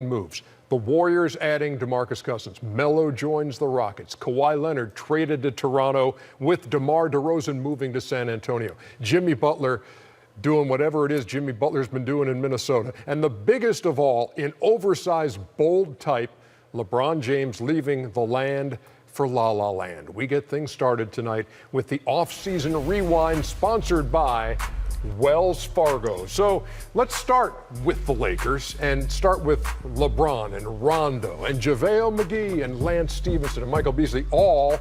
moves. The Warriors adding DeMarcus Cousins. Melo joins the Rockets. Kawhi Leonard traded to Toronto with DeMar DeRozan moving to San Antonio. Jimmy Butler doing whatever it is Jimmy Butler's been doing in Minnesota. And the biggest of all, in oversized, bold type, LeBron James leaving the land for La La Land. We get things started tonight with the off-season rewind sponsored by Wells Fargo. So let's start with the Lakers and start with LeBron and Rondo and JaVale McGee and Lance Stephenson and Michael Beasley all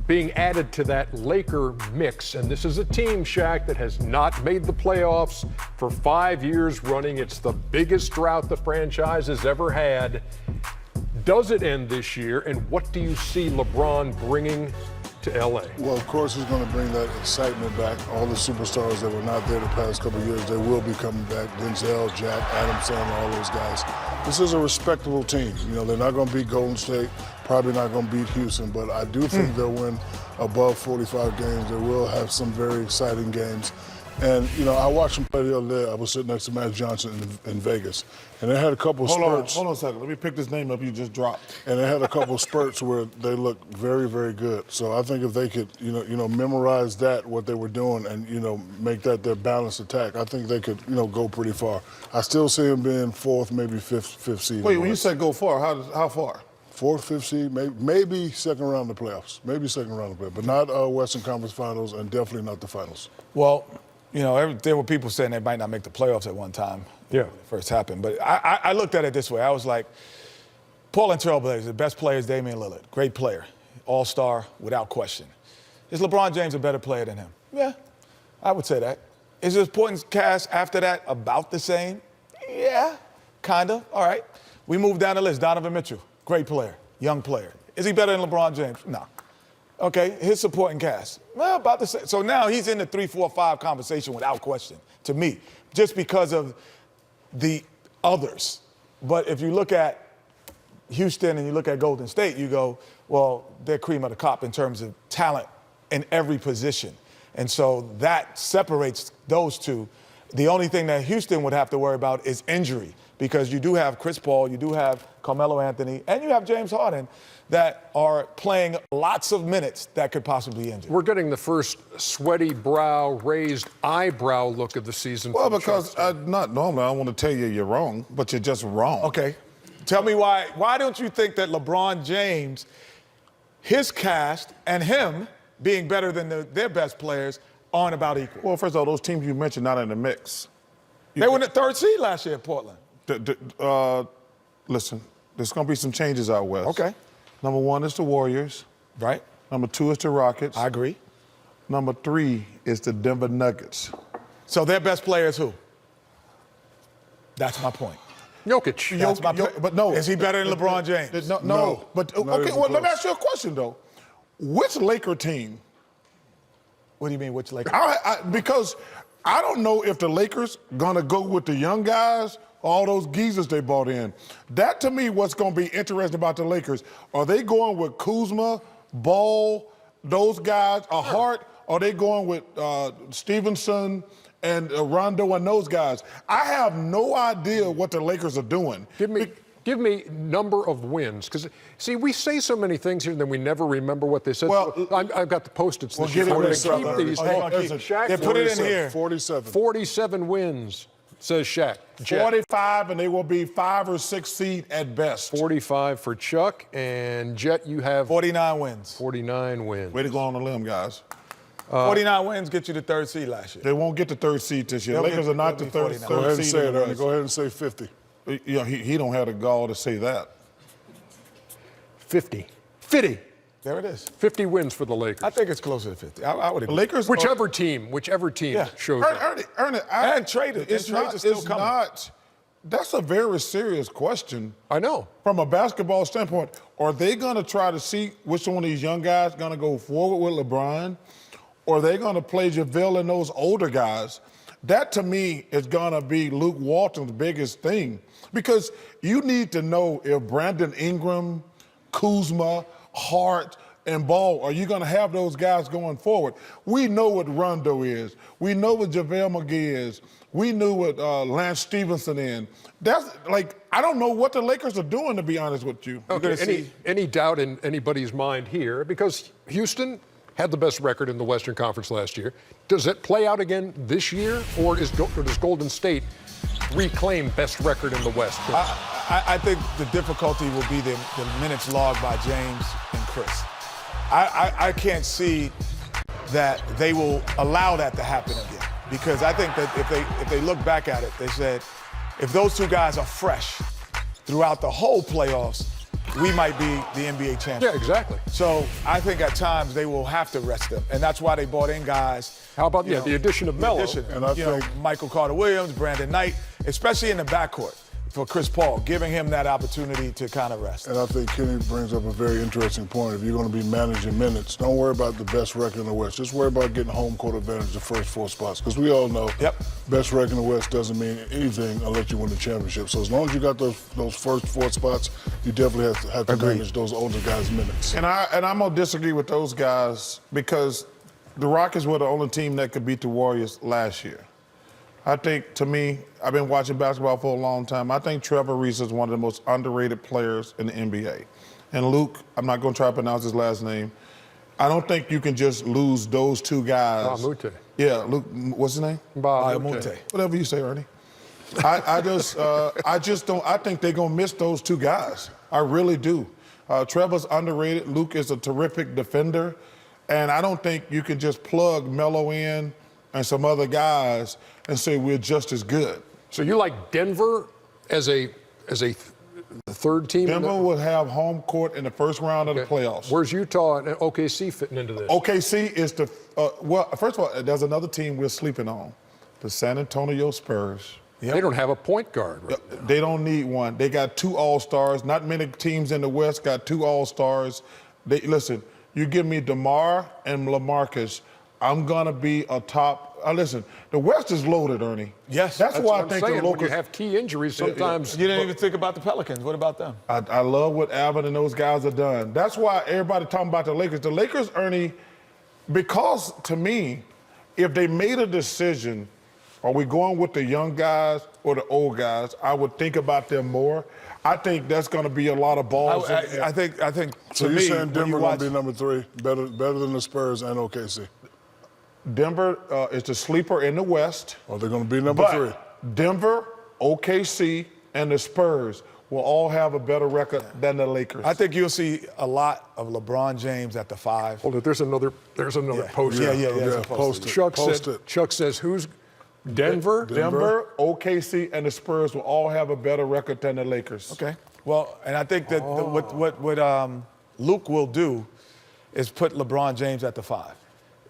being added to that Laker mix. And this is a team, Shaq, that has not made the playoffs for 5 years running. It's the biggest drought the franchise has ever had. Does it end this year? And what do you see LeBron bringing to LA? Well, of course, he's going to bring that excitement back. All the superstars that were not there the past couple of years, they will be coming back. Denzel, Jack, Adam Sandler, all those guys. This is a respectable team. You know, they're not going to beat Golden State, probably not going to beat Houston, but I do think they'll win above 45 games. They will have some very exciting games. And, you know, I watched them play the other day. I was sitting next to Magic Johnson in Vegas. And they had a couple of spurts. Hold on a second. Let me pick this name up you just dropped. And they had a couple of spurts where they looked very, very good. So I think if they could, you know, memorize that, what they were doing, and, you know, make that their balanced attack, I think they could, you know, go pretty far. I still see them being fourth, maybe fifth seed. Wait, when you say go far, how far? Fourth, fifth seed, maybe second round of the playoffs. Maybe second round of the playoffs, but not Western Conference Finals and definitely not the finals. Well, you know, there were people saying they might not make the playoffs at one time. Yeah. When it first happened. But I looked at it this way. I was like, Portland Trailblazers, the best player is Damian Lillard. Great player. All-star, without question. Is LeBron James a better player than him? Yeah, I would say that. Is his supporting cast after that about the same? Yeah, kind of. All right. We move down the list. Donovan Mitchell, great player, young player. Is he better than LeBron James? No. Okay, his supporting cast, well, about the same. So now he's in the 3, 4, 5 conversation without question, to me, just because of the others. But if you look at Houston and you look at Golden State, you go, well, they're cream of the crop in terms of talent in every position. And so that separates those two. The only thing that Houston would have to worry about is injury, because you do have Chris Paul, you do have Carmelo Anthony, and you have James Harden that are playing lots of minutes that could possibly injure. We're getting the first sweaty brow, raised eyebrow look of the season. Well, because not normally I want to tell you you're wrong, but you're just wrong. Okay. Tell me why. Why don't you think that LeBron James, his cast, and him being better than their best players aren't about equal? Well, first of all, those teams you mentioned not in the mix. They were in the 3rd seed last year at Portland. Listen, there's going to be some changes out west. Okay. Number 1 is the Warriors. Right. Number 2 is the Rockets. I agree. Number 3 is the Denver Nuggets. So their best player is who? That's my point. Jokic. That's my point. But no. Is he better than LeBron James? No. But, okay, well, let me ask you a question, though. Which Laker team? What do you mean, which Laker? Because I don't know if the Lakers going to go with the young guys, all those geezers they brought in. That, to me, what's going to be interesting about the Lakers. Are they going with Kuzma, Ball, those guys, Hart? Are they going with Stevenson and Rondo and those guys? I have no idea what the Lakers are doing. Give me number of wins, because see, we say so many things here, and then we never remember what they said. Well, I've got the Post-its. Well, get it ready. Keep these. Shaq, they put it in here. 47. 47 wins, says Shaq. Jet. 45, and they will be 5 or 6 seed at best. 45 for Chuck, and Jet, you have 49 wins. 49 wins. Way to go on the limb, guys. 49 wins get you the 3rd seed last year. They won't get the 3rd seed this year. Lakers are not the third Go ahead and seed. say it, Ernie. Go ahead and say 50. You know, he don't have the gall to say that. 50. 50. There it is. 50 wins for the Lakers. I think it's closer to 50. I would agree. Lakers, Whichever team shows up. Ernie, and traded. It's not. That's a very serious question. I know. From a basketball standpoint, are they going to try to see which one of these young guys going to go forward with LeBron? Or are they going to play JaVale and those older guys? That, to me, is going to be Luke Walton's biggest thing. Because you need to know if Brandon Ingram, Kuzma, Hart, and Ball, are you going to have those guys going forward? We know what Rondo is. We know what JaVale McGee is. We knew what Lance Stephenson is. That's like, I don't know what the Lakers are doing, to be honest with you. Okay, any doubt in anybody's mind here? Because Houston had the best record in the Western Conference last year. Does it play out again this year, or does Golden State reclaim best record in the West? I think the difficulty will be the minutes logged by James and Chris. I can't see that they will allow that to happen again, because I think that if they look back at it, they said, if those two guys are fresh throughout the whole playoffs, we might be the NBA champions. Yeah, exactly. So I think at times they will have to rest them, and that's why they brought in guys. How about the addition of Melo? And I think Michael Carter-Williams, Brandon Knight, especially in the backcourt for Chris Paul, giving him that opportunity to kind of rest. And I think Kenny brings up a very interesting point. If you're going to be managing minutes, don't worry about the best record in the West. Just worry about getting home court advantage the first 4 spots. Because we all know best record in the West doesn't mean anything unless you win the championship. So as long as you got those first 4 spots, you definitely have to manage those older guys' minutes. And I'm going to disagree with those guys because the Rockets were the only team that could beat the Warriors last year. I think, to me, I've been watching basketball for a long time. I think Trevor Reese is one of the most underrated players in the NBA. And Luke, I'm not going to try to pronounce his last name. I don't think you can just lose those 2 guys. Ba Moute. Yeah, Luke, what's his name? Ba Moute. Whatever you say, Ernie. I just don't. I think they're gonna miss those 2 guys. I really do. Trevor's underrated. Luke is a terrific defender, and I don't think you can just plug Melo in and some other guys and say we're just as good. So you like Denver as a third team? Denver will have home court in the first round of the playoffs. Where's Utah and OKC fitting into this? OKC is the well. First of all, there's another team we're sleeping on, the San Antonio Spurs. They don't have a point guard. Right? They don't need one. They got 2 All-Stars. Not many teams in the West got 2 All-Stars. Listen, you give me DeMar and LaMarcus, I'm going to be a top. Listen, the West is loaded, Ernie. Yes. That's why I I'm think saying, the when you Lakers. have key injuries, sometimes. You didn't even think about the Pelicans. What about them? I love what Alvin and those guys have done. That's why everybody talking about the Lakers. The Lakers, Ernie, because to me, if they made a decision, are we going with the young guys or the old guys, I would think about them more. I think that's going to be a lot of balls. I think. So to you're me, saying Denver watch, going to be number 3, better than the Spurs and OKC? Denver is the sleeper in the West. Or they're going to be number But 3? Denver, OKC, and the Spurs will all have a better record than the Lakers. I think you'll see a lot of LeBron James at the 5. Hold it. There's another post. Yeah. Post it. Chuck says, who's Denver? Denver, OKC, and the Spurs will all have a better record than the Lakers. Okay. Well, and I think that what Luke will do is put LeBron James at the 5.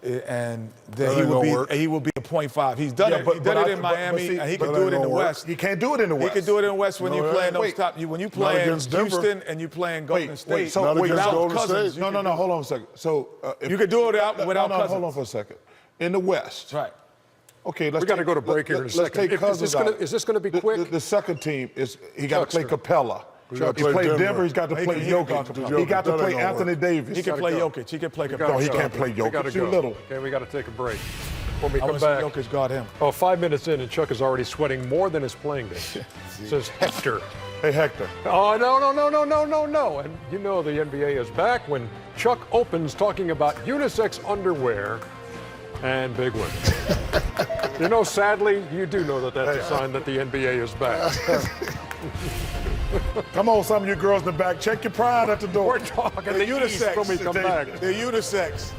And then he will be a .5. He's done it. He did it in Miami, and he can do it in the West. He can't do it in the West. He can do it in the West when you're playing those top. When you play against Denver. Houston and you playing Golden State. So Not against without Golden Cousins. State. No. Hold on a second. So you could do it without Cousins. Hold on for a second. In the West. Right. Okay, let's. We got to go to break here in a second. Let's take Cousins out. Is this going to be quick? The second team is he got to play Capella. He gotta play played Denver. Denver. He's got to play he can Jokic. go He got to That play ain't gonna Anthony work. Davis. He can play Jokic. He can play Capella. No, he can't play We gotta Jokic. Too go. little. Okay, we got to take a break. When we I come want to back, see Jokic guard him. 5 minutes in, and Chuck is already sweating more than his playing day. Says Hector. Hey, Hector. Oh, no. And you know the NBA is back when Chuck opens talking about unisex underwear and big women. Sadly, you do know that that's a sign that the NBA is back. Come on, some of you girls in the back. Check your pride at the door. We're talking the unisex when we come back. They're unisex.